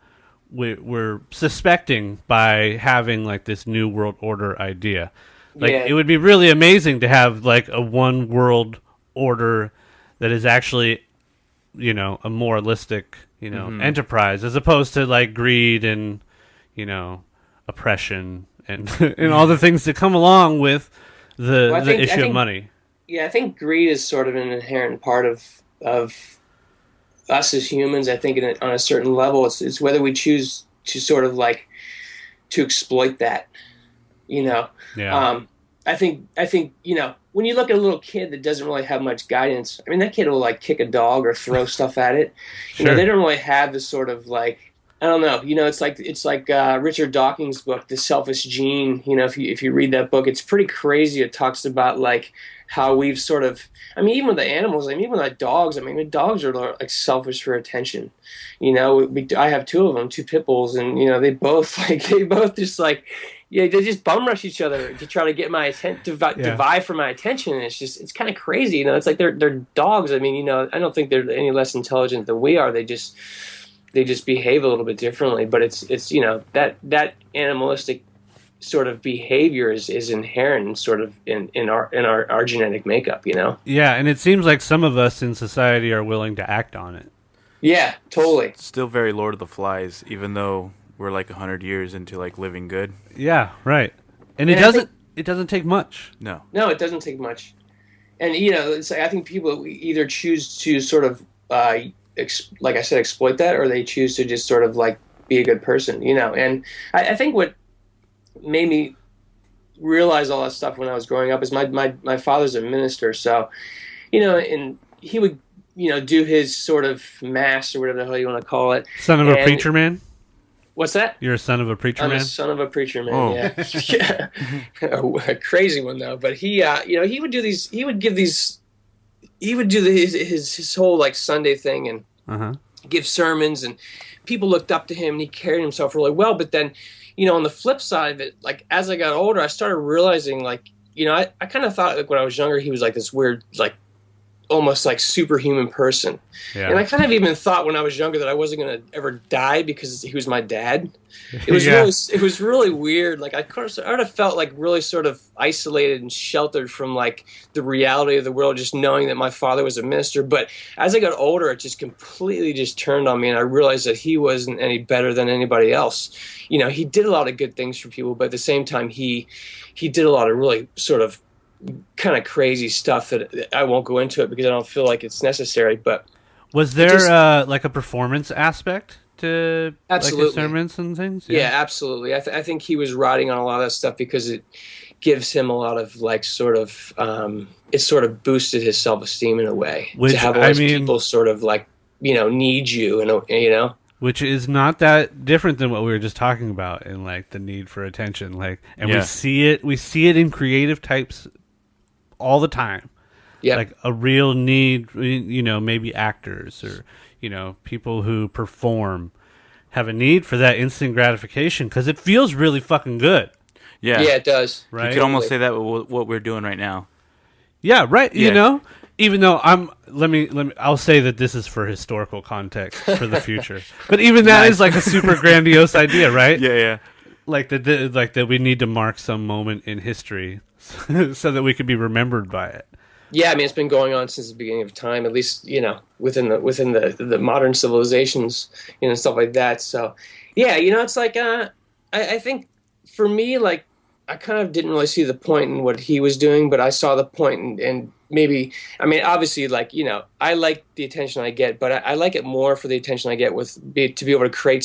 we're suspecting by having like this new world order idea. Like, it would be really amazing to have like a one world order that is actually, you know, a moralistic, you know, enterprise, as opposed to like greed and, you know, oppression and and all the things that come along with the issue of money.
Yeah, I think greed is sort of an inherent part of us as humans. I think on a certain level, it's whether we choose to sort of like to exploit that, you know.
Yeah.
I think when you look at a little kid that doesn't really have much guidance, I mean, that kid will like kick a dog or throw stuff at it.
Sure.
They don't really have the sort of like, I don't know. It's like Richard Dawkins' book, The Selfish Gene. If you read that book, it's pretty crazy. It talks about like how we've sort of, I mean, even with the animals, I mean, even with the dogs, I mean, the dogs are like selfish for attention. I have two of them, two pit bulls, and they both just like, they just bum rush each other to try to get my attention, to vie for my attention. And it's kind of crazy. It's like they're dogs. I mean, I don't think they're any less intelligent than we are. They just behave a little bit differently. But it's that animalistic sort of behavior is inherent sort of in our genetic makeup.
Yeah, and it seems like some of us in society are willing to act on it.
Yeah, totally.
Still very Lord of the Flies, even though we're like 100 years into like living good.
Yeah, right. And it doesn't take much.
No,
it doesn't take much. And it's like, I think people either choose to sort of like I said, exploit that, or they choose to just sort of like be a good person. And I think what made me realize all that stuff when I was growing up is my father's a minister, so and he would do his sort of mass or whatever the hell you want to call it.
Son of a preacher man?
What's that?
You're a son of a preacher man?
I'm a son of a preacher man, yeah. A crazy one, though. But he would do these, he would do his whole, like, Sunday thing and give sermons, and people looked up to him, and he carried himself really well. But then, on the flip side of it, like, as I got older, I started realizing, like, I kind of thought, like, when I was younger, he was, like, this weird, like, almost like superhuman person. Yeah. And I kind of even thought when I was younger that I wasn't going to ever die because he was my dad. It was really weird. Like I kind of felt like really sort of isolated and sheltered from like the reality of the world, just knowing that my father was a minister. But as I got older, it just completely just turned on me, and I realized that he wasn't any better than anybody else. He did a lot of good things for people, but at the same time, he did a lot of really sort of kind of crazy stuff that I won't go into it because I don't feel like it's necessary. But
was there like a performance aspect to
absolutely.
Like his sermons and things?
Yeah, absolutely. I think he was riding on a lot of that stuff because it gives him a lot of like sort of it sort of boosted his self-esteem in a way.
Which,
to have all those people sort of like need you and
which is not that different than what we were just talking about in like the need for attention. Like, and we see it in creative types all the time. Yeah. Like a real need, maybe actors or, people who perform have a need for that instant gratification because it feels really fucking good.
Yeah.
Yeah, it does.
Right. You could almost say that with what we're doing right now.
Yeah, right. Yeah. Even though I'll say that this is for historical context for the future. But even that is like a super grandiose idea, right?
Yeah.
Like that we need to mark some moment in history so that we could be remembered by it.
Yeah, I mean it's been going on since the beginning of time, at least within the modern civilizations, stuff like that. So yeah, it's like I think for me, like I kind of didn't really see the point in what he was doing, but I saw the point and maybe, I mean, obviously, like, I like the attention I get, but I like it more for the attention I get to be able to create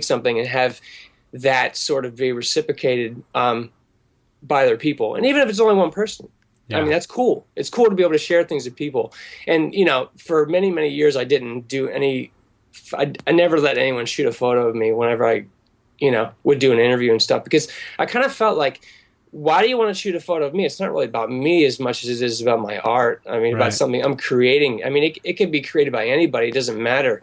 something and have that sort of be reciprocated by other people. And even if it's only one person, I mean, that's cool. It's cool to be able to share things with people. And, for many, many years, I didn't do I never let anyone shoot a photo of me whenever I, would do an interview and stuff, because I kind of felt like, why do you want to shoot a photo of me? It's not really about me as much as it is about my art. I mean, about something I'm creating. I mean, it can be created by anybody. It doesn't matter.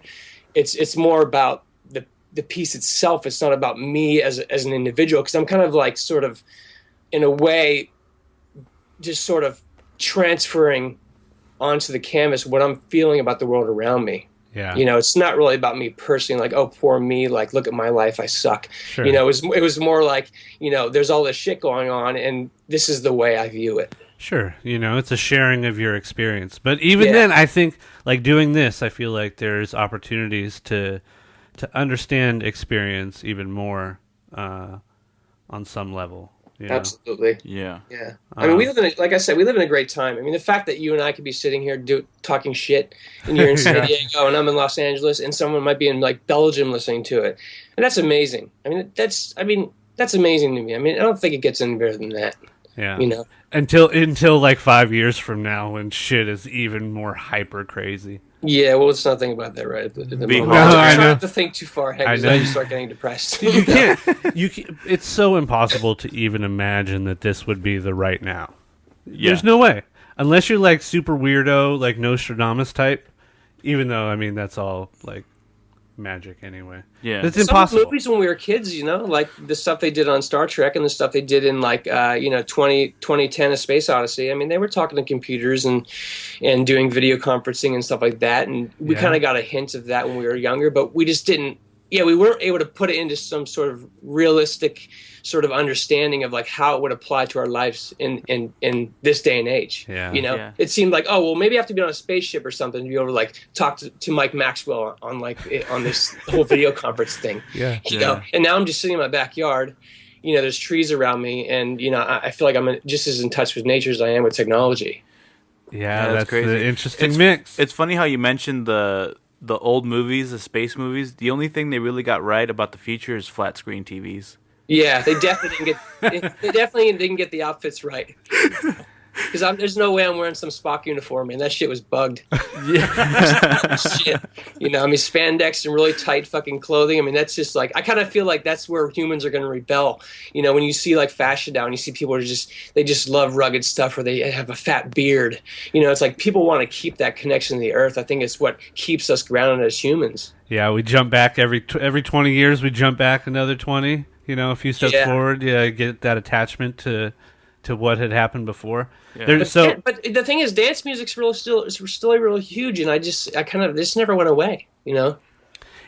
It's more about the piece itself. It's not about me as an individual, because I'm kind of like sort of, in a way, just sort of transferring onto the canvas what I'm feeling about the world around me. Yeah. It's not really about me personally, like, oh, poor me, like, look at my life, I suck. Sure. It was more like, there's all this shit going on, and this is the way I view it.
Sure. It's a sharing of your experience. But even then, I think, like, doing this, I feel like there's opportunities to understand experience even more on some level.
Absolutely.
Yeah.
Yeah. I mean, like I said, we live in a great time. I mean, the fact that you and I could be sitting here talking shit, and you're in San Diego and I'm in Los Angeles, and someone might be in like Belgium listening to it, and that's amazing. I mean, that's amazing to me. I mean, I don't think it gets any better than that.
Yeah.
You know,
until like 5 years from now, when shit is even more hyper crazy.
Yeah, well, let's not think about that right at the moment.
No, I
I try
know.
not to think too far ahead because then you start getting depressed.
You can't. It's so impossible to even imagine that this would be the right now.
Yeah.
There's no way, unless you're like super weirdo, like Nostradamus type. Even though, I mean, that's all like magic anyway.
Yeah,
it's impossible.
Some movies when we were kids, you know, like the stuff they did on Star Trek and the stuff they did in like 2010 A Space Odyssey. I mean, they were talking to computers and doing video conferencing and stuff like that, and we kind of got a hint of that when we were younger, but we just didn't. Yeah, we weren't able to put it into some sort of realistic sort of understanding of like how it would apply to our lives in this day and age.
Yeah.
You know, it seemed like, oh, well, maybe I have to be on a spaceship or something to be able to like talk to Mike Maxwell on this whole video conference thing.
Yeah.
You know, and now I'm just sitting in my backyard. You know, there's trees around me, and you know, I feel like I'm just as in touch with nature as I am with technology.
Yeah, that's
crazy.
The interesting mix.
It's funny how you mentioned the old movies, the space movies. The only thing they really got right about the future is flat screen TVs.
Yeah, they definitely didn't get the outfits right. Because there's no way I'm wearing some Spock uniform, man. That shit was bugged.
Yeah.
Shit. You know, I mean, spandex and really tight fucking clothing. I mean, that's just like, I kind of feel like that's where humans are going to rebel. You know, when you see like fashion now and you see people who they just love rugged stuff, or they have a fat beard. You know, it's like people want to keep that connection to the earth. I think it's what keeps us grounded as humans.
Yeah, we jump back every 20 years. We jump back another 20. You know, a few steps forward. Yeah, get that attachment to what had happened before.
Yeah. But the thing is, dance music's still really huge, and this never went away. You know,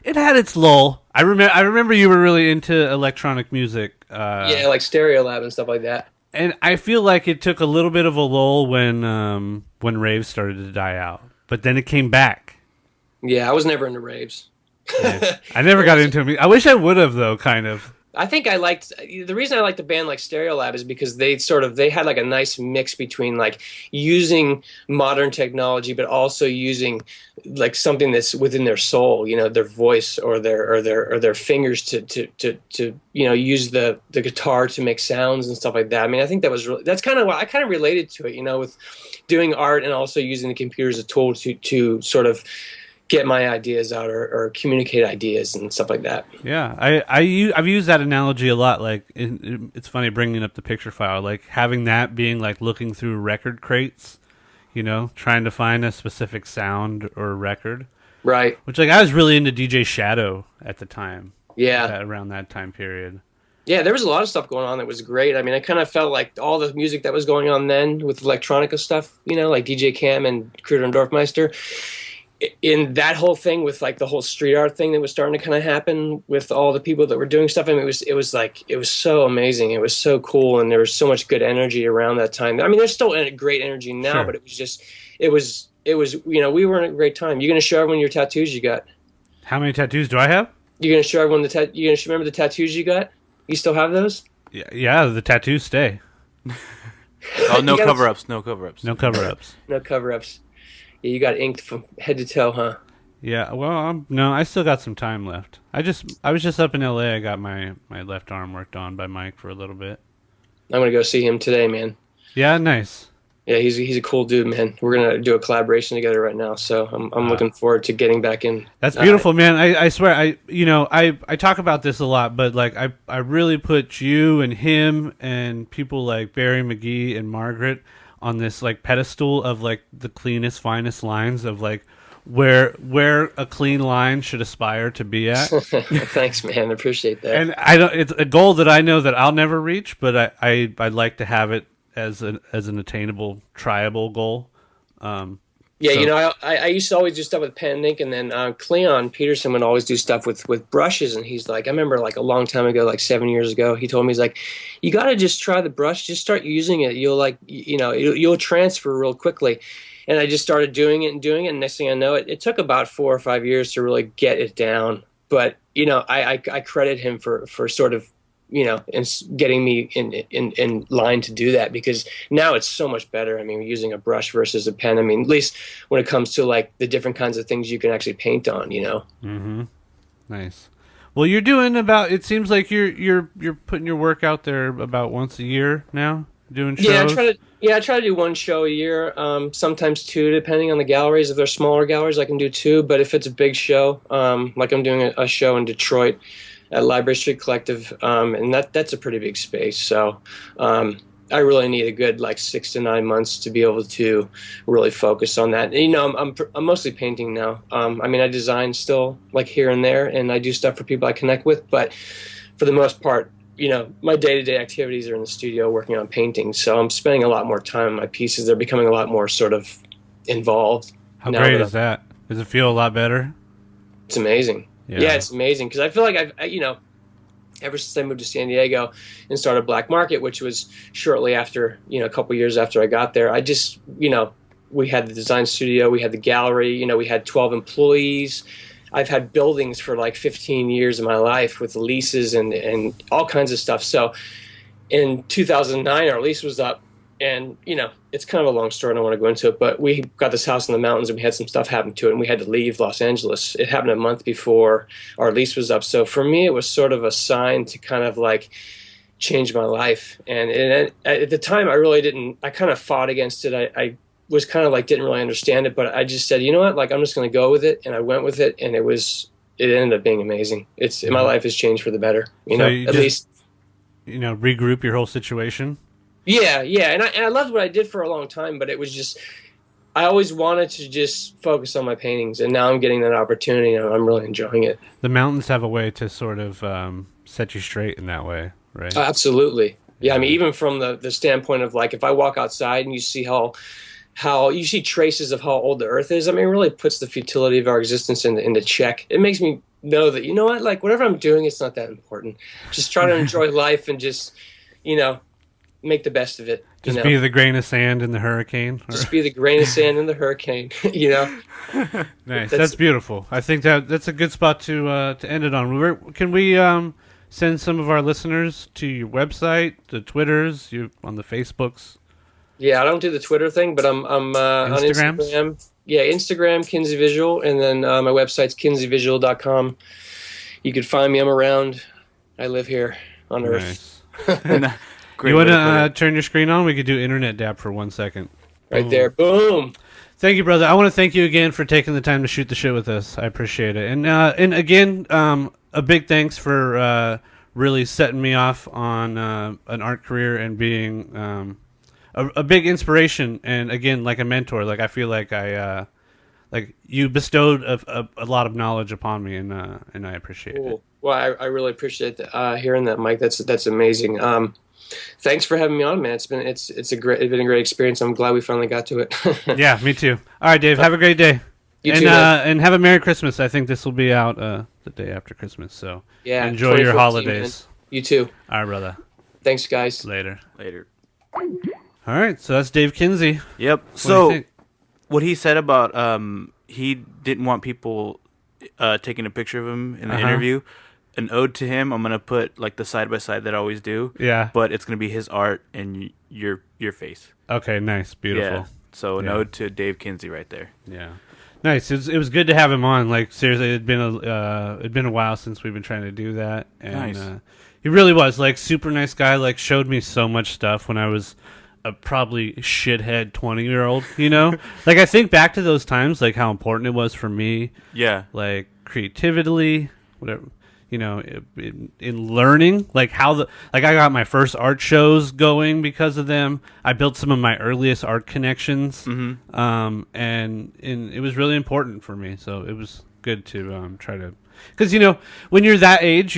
it had its lull. I remember you were really into electronic music.
Like Stereolab and stuff like that.
And I feel like it took a little bit of a lull when raves started to die out, but then it came back.
Yeah, I was never into raves.
Yeah. I never got into them. I wish I would have, though. Kind of.
I think the reason I liked a band like Stereolab is because they had like a nice mix between like using modern technology, but also using like something that's within their soul, you know, their voice or their fingers to you know, use the guitar to make sounds and stuff like that. I mean, I think that's kind of what I kind of related to it, you know, with doing art and also using the computer as a tool to sort of get my ideas out or communicate ideas and stuff like that.
Yeah, I've used that analogy a lot. Like, it's funny bringing up the picture file, like having that being like looking through record crates, you know, trying to find a specific sound or record.
Right.
Which, like, I was really into DJ Shadow at the time.
Yeah.
Around that time period. Yeah,
there was a lot of stuff going on that was great. I mean, I kind of felt like all the music that was going on then with electronica stuff, you know, like DJ Cam and Kruder and Dorfmeister, in that whole thing with like the whole street art thing that was starting to kind of happen with all the people that were doing stuff. I mean, it was so amazing. It was so cool. And there was so much good energy around that time. I mean, there's still great energy now, sure. But it was, you know, we were in a great time. You're going to show everyone your tattoos you got.
How many tattoos do I have?
You're going to show everyone you're going to remember the tattoos you got? You still have those?
Yeah, the tattoos stay.
Oh, no cover-ups, no cover-ups.
No cover-ups.
No cover-ups. Yeah, you got inked from head to toe, huh?
Yeah, well, no, I still got some time left. I was just up in LA. I got my left arm worked on by Mike for a little bit.
I'm gonna go see him today, man.
Yeah, nice.
Yeah, he's a cool dude, man. We're gonna do a collaboration together right now, so I'm looking forward to getting back in.
That's beautiful, man. I swear, I talk about this a lot, but like I really put you and him and people like Barry McGee and Margaret on this like pedestal of like the cleanest, finest lines of like where a clean line should aspire to be at.
Thanks, man. I appreciate that.
And it's a goal that I know that I'll never reach, but I'd like to have it as an attainable, triable goal.
Yeah, so. You know, I used to always do stuff with pen and ink, and then Cleon Peterson would always do stuff with brushes, and he's like, I remember like a long time ago, like 7 years ago, he told me, he's like, you got to just try the brush, just start using it. You'll like, you know, you'll transfer real quickly. And I just started doing it, and next thing I know, it took about 4 or 5 years to really get it down. But, you know, I credit him for sort of, you know, and getting me in line to do that, because now it's so much better. I mean, using a brush versus a pen. I mean, at least when it comes to like the different kinds of things you can actually paint on, you know.
Mm-hmm. Nice. Well, you're doing it seems like you're putting your work out there about once a year now. doing shows?
I try to do one show a year, sometimes two, depending on the galleries. If they're smaller galleries, I can do two. But if it's a big show, like I'm doing a show in Detroit at Library Street Collective, and that's a pretty big space. So I really need a good 6 to 9 months to be able to really focus on that. And, I'm mostly painting now. I design still here and there, and I do stuff for people I connect with. But for the most part, my day-to-day activities are in the studio working on paintings. So I'm spending a lot more time on my pieces. They're becoming a lot more sort of involved.
How great is that? Does it feel a lot better?
It's amazing. Yeah, it's amazing because I feel like ever since I moved to San Diego and started Black Market, which was shortly after, a couple years after I got there, I just, we had the design studio, we had the gallery, we had 12 employees. I've had buildings for 15 years of my life with leases and all kinds of stuff. So in 2009, our lease was up. And, it's kind of a long story. I don't want to go into it, but we got this house in the mountains and we had some stuff happen to it and we had to leave Los Angeles. It happened a month before our lease was up. So for me, it was sort of a sign to kind of change my life. And at the time, I kind of fought against it. I was kind of didn't really understand it, but I just said, you know what, I'm just going to go with it. And I went with it and it ended up being amazing. My life has changed for the better, at least.
Regroup your whole situation.
Yeah, and I loved what I did for a long time, but it was just I always wanted to just focus on my paintings, and now I'm getting that opportunity, and I'm really enjoying it.
The mountains have a way to sort of set you straight in that way, right?
Absolutely. Yeah, even from the standpoint of if I walk outside and you see how you see traces of how old the Earth is, it really puts the futility of our existence into check. It makes me know that, whatever I'm doing, it's not that important. Just try to enjoy life and just, make the best of it.
Just be the grain of sand in the hurricane.
Just be the grain of sand in the hurricane.
Nice. That's beautiful. I think that's a good spot to end it on. Can we send some of our listeners to your website, the Twitters, on the Facebooks?
Yeah, I don't do the Twitter thing, but I'm on Instagram. Yeah, Instagram, Kinsey Visual, and then my website's kinseyvisual.com. You could find me. I'm around. I live here on Earth.
Nice. You want to turn your screen on? We could do internet dab for 1 second.
Right there. Boom.
Thank you, brother. I want to thank you again for taking the time to shoot the shit with us. I appreciate it. And again, a big thanks for really setting me off on an art career and being a big inspiration. And again, like a mentor. I feel like you bestowed a lot of knowledge upon me, and I appreciate it.
Well, I really appreciate hearing that, Mike. That's amazing. Thanks for having me on, man. It's been a great experience. I'm glad we finally got to it.
Yeah, me too. All right, Dave. Have a great day.
You too,
and have a Merry Christmas. I think this will be out the day after Christmas. So
yeah,
enjoy your holidays.
Man. You too.
All right, brother.
Thanks, guys.
Later.
All
right, so that's Dave Kinsey.
Yep. What he said about he didn't want people taking a picture of him in the interview. An ode to him. I'm gonna put the side by side that I always do.
Yeah.
But it's gonna be his art and your face.
Okay. Nice. Beautiful.
Yeah. So an ode to Dave Kinsey right there.
Yeah. Nice. It was good to have him on. Seriously, it'd been a while since we've been trying to do that. And,
nice.
He really was super nice guy. Showed me so much stuff when I was a probably shithead 20-year-old. I think back to those times, how important it was for me.
Yeah.
Creatively, whatever. In learning, I got my first art shows going because of them. I built some of my earliest art connections, and it was really important for me. So it was good to try to, because when you're that age,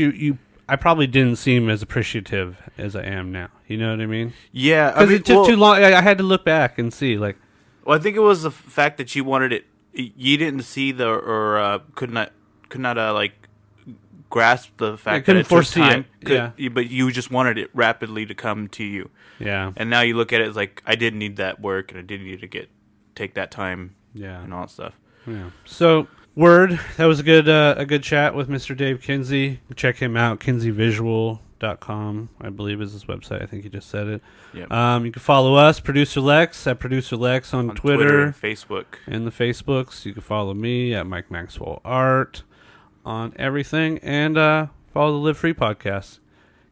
I probably didn't seem as appreciative as I am now. You know what I mean?
Yeah,
because it took too long. I had to look back and see.
Well, I think it was the fact that you wanted it. You didn't see could not grasp the fact that it took time. But you just wanted it rapidly to come to you.
Yeah.
And now you look at it as I did need that work, and I did need to take that time.
Yeah.
And all that stuff.
Yeah. So that was a good chat with Mr. Dave Kinsey. Check him out. kinseyvisual.com, I believe, is his website. I think you just said it.
Yep.
You can follow us, Producer Lex, at Producer Lex on Twitter,
Facebook,
and the Facebooks. You can follow me at Mike Maxwell Art on everything, and follow the Live Free podcast.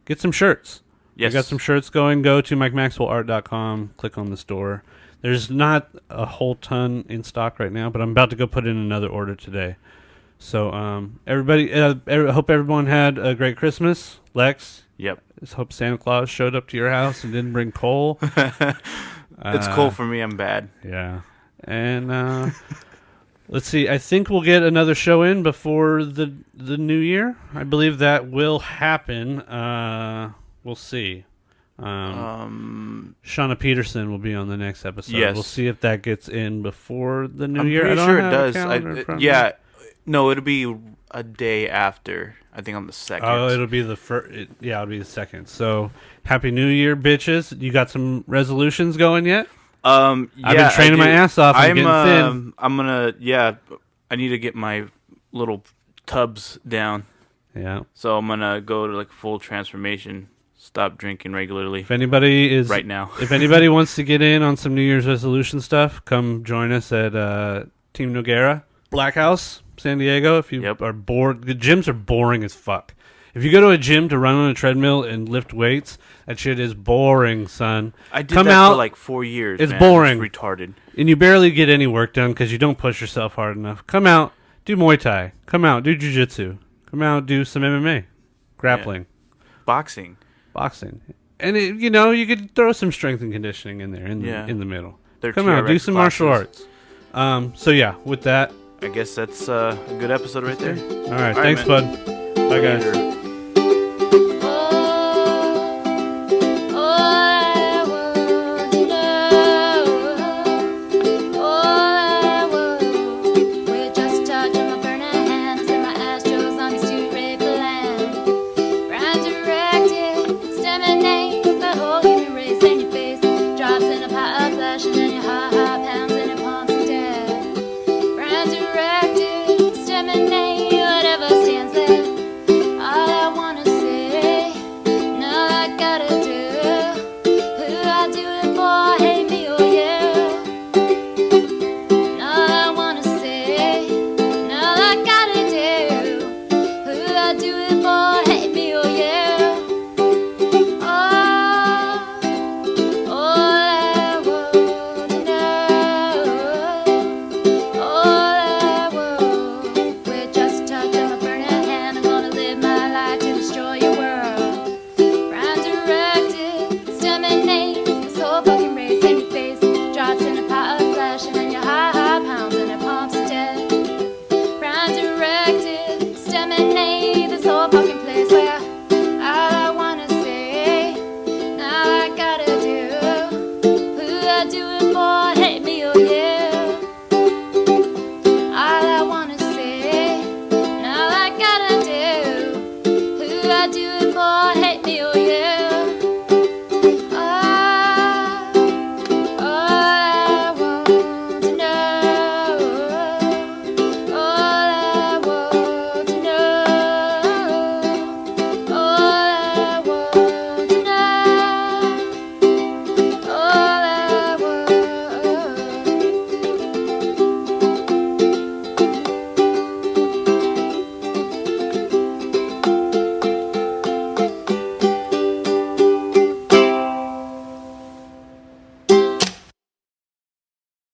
Get some shirts. Yes. We got some shirts going. Go to MikeMaxwellArt.com. Click on the store. There's not a whole ton in stock right now, but I'm about to go put in another order today. So, everybody, I hope everyone had a great Christmas. Lex?
Yep.
I hope Santa Claus showed up to your house and didn't bring coal.
It's cold for me. I'm bad.
Yeah. And let's see. I think we'll get another show in before the new year. I believe that will happen. We'll see. Shauna Peterson will be on the next episode.
Yes.
We'll see if that gets in before the new year.
I'm pretty sure it does. Yeah. No, it'll be a day after. I think on the 2nd.
Oh, it'll be the first. Yeah, it'll be the 2nd. So, Happy New Year, bitches! You got some resolutions going yet?
Yeah,
I've been training my ass off. I'm getting thin.
I'm gonna. Yeah, I need to get my little tubs down.
Yeah.
So I'm gonna go to like full transformation. Stop drinking regularly.
If anybody is
right now,
if anybody wants to get in on some New Year's resolution stuff, come join us at Team Noguera Black House, San Diego. If you are bored, the gyms are boring as fuck. If you go to a gym to run on a treadmill and lift weights, that shit is boring, son.
I did that for like 4 years.
It's boring.
It's retarded.
And you barely get any work done because you don't push yourself hard enough. Come out, do Muay Thai. Come out, do Jiu-Jitsu. Come out, do some MMA. Grappling.
Yeah. Boxing.
And, you could throw some strength and conditioning in there in the middle. Come out, do some martial arts. With that.
I guess that's a good episode right there.
All right, thanks, man. Bud. Bye, guys. Later.